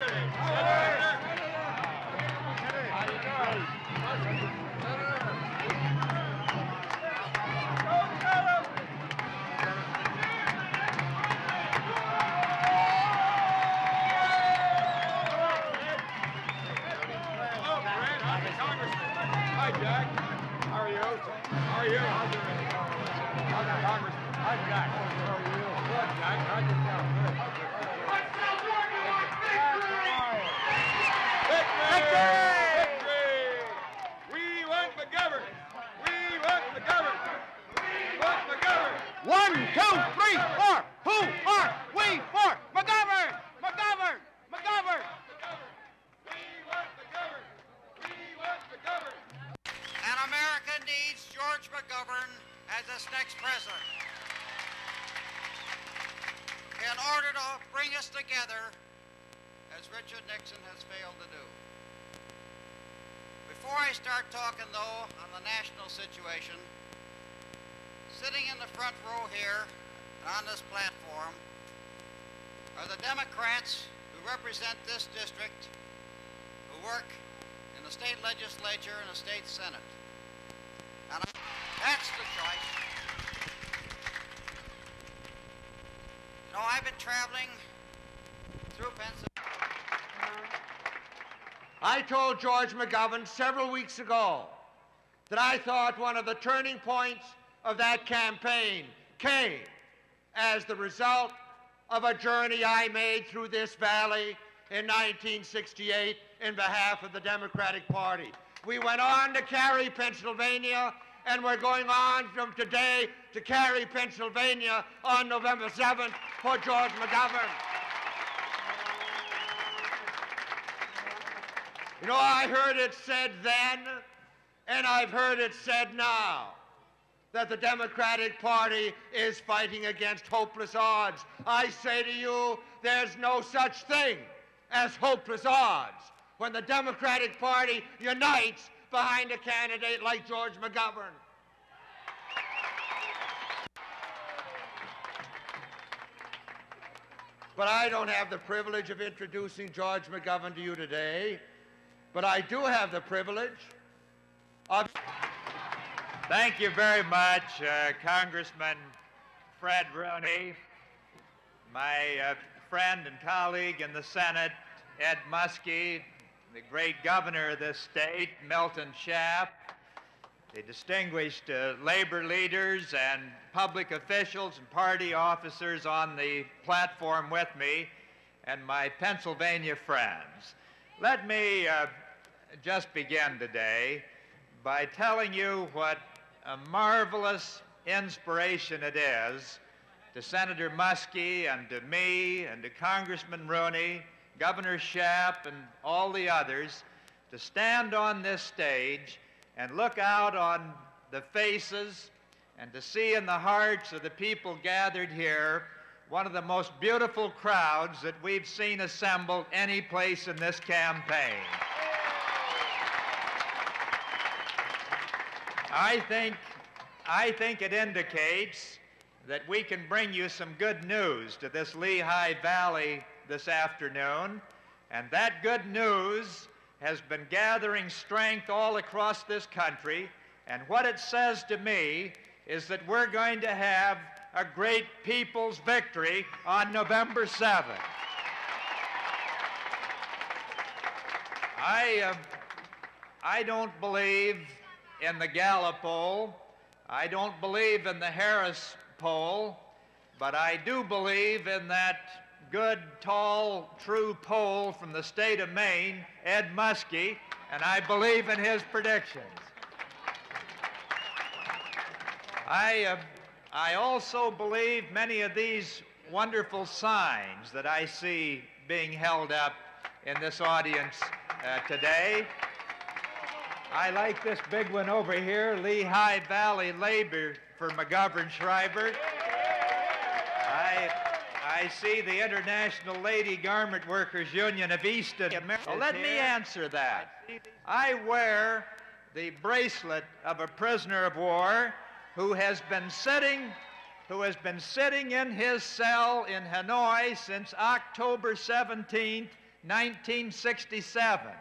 Hi, Jack. How are you? How are you? How's everything? How's the Congressman? Hi, Jack. How are you? Good, Jack. How'd you feel? Good. Victory! Victory! We want McGovern! We want McGovern! We want McGovern! 1, 2, 3, 4. Who are we for? McGovern! McGovern! McGovern! We want McGovern! We want McGovern! And America needs George McGovern as its next president in order to bring us together as Richard Nixon has failed to do. Before I start talking, though, on the national situation, sitting in the front row here on this platform are the Democrats who represent this district, who work in the state legislature and the state senate. And that's the choice. You know, I've been traveling through Pennsylvania. I told George McGovern several weeks ago that I thought one of the turning points of that campaign came as the result of a journey I made through this valley in 1968 in behalf of the Democratic Party. We went on to carry Pennsylvania, and we're going on from today to carry Pennsylvania on November 7th for George McGovern. You know, I heard it said then, and I've heard it said now, that the Democratic Party is fighting against hopeless odds. I say to you, there's no such thing as hopeless odds when the Democratic Party unites behind a candidate like George McGovern. But I don't have the privilege of introducing George McGovern to you today, but I do have the privilege of... Thank you very much, Congressman Fred Rooney, my friend and colleague in the Senate, Ed Muskie, the great governor of this state, Milton Schaaf, the distinguished labor leaders and public officials and party officers on the platform with me, and my Pennsylvania friends. Let me just begin today by telling you what a marvelous inspiration it is to Senator Muskie and to me and to Congressman Rooney, Governor Schaaf, and all the others to stand on this stage and look out on the faces and to see in the hearts of the people gathered here one of the most beautiful crowds that we've seen assembled any place in this campaign. I think it indicates that we can bring you some good news to this Lehigh Valley this afternoon, and that good news has been gathering strength all across this country, and what it says to me is that we're going to have a great people's victory on November 7th. I don't believe in the Gallup poll. I don't believe in the Harris poll, but I do believe in that good, tall, true poll from the state of Maine, Ed Muskie, and I believe in his predictions. I also believe many of these wonderful signs that I see being held up in this audience today. I like this big one over here, Lehigh Valley Labor for McGovern Schreiber. I see the International Lady Garment Workers Union of Easton America. Well, let me answer that. I wear the bracelet of a prisoner of war who has been sitting in his cell in Hanoi since October 17th, 1967.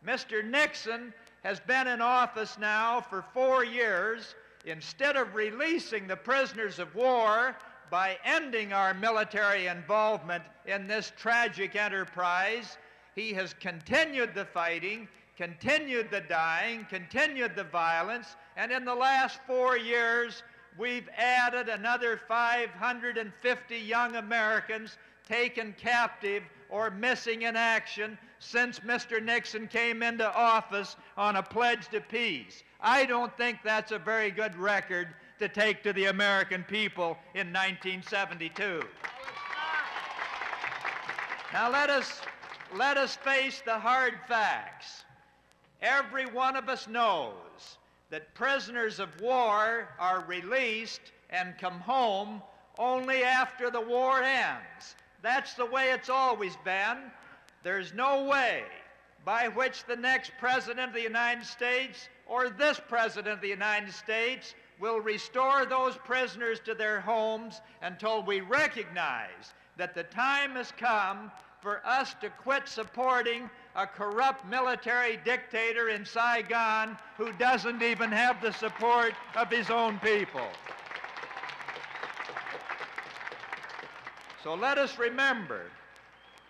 Mr. Nixon has been in office now for 4 years. Instead of releasing the prisoners of war by ending our military involvement in this tragic enterprise, he has continued the fighting, continued the dying, continued the violence, and in the last 4 years, we've added another 550 young Americans taken captive or missing in action since Mr. Nixon came into office on a pledge to peace. I don't think that's a very good record to take to the American people in 1972. Now let us face the hard facts. Every one of us knows that prisoners of war are released and come home only after the war ends. That's the way it's always been. There's no way by which the next President of the United States or this President of the United States will restore those prisoners to their homes until we recognize that the time has come for us to quit supporting a corrupt military dictator in Saigon who doesn't even have the support of his own people. So let us remember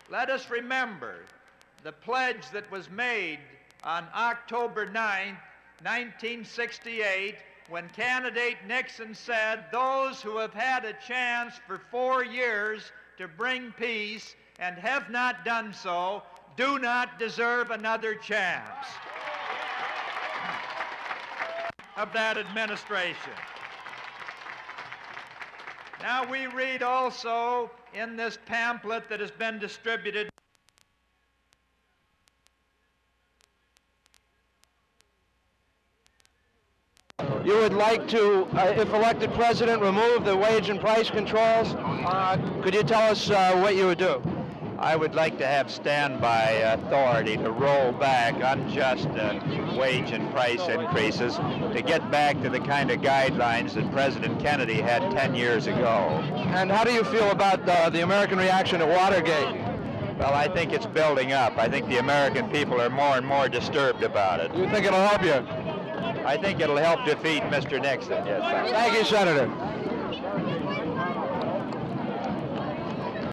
the pledge that was made on October 9, 1968, when candidate Nixon said, "Those who have had a chance for 4 years to bring peace and have not done so do not deserve another chance." Of that administration. Now we read also in this pamphlet that has been distributed, you would like to, if elected president, remove the wage and price controls. Could you tell us what you would do? I would like to have standby authority to roll back unjust wage and price increases to get back to the kind of guidelines that President Kennedy had 10 years ago. And how do you feel about the American reaction to Watergate? Well, I think it's building up. I think the American people are more and more disturbed about it. You think it'll help you? I think it'll help defeat Mr. Nixon, yes. Thank you, Senator.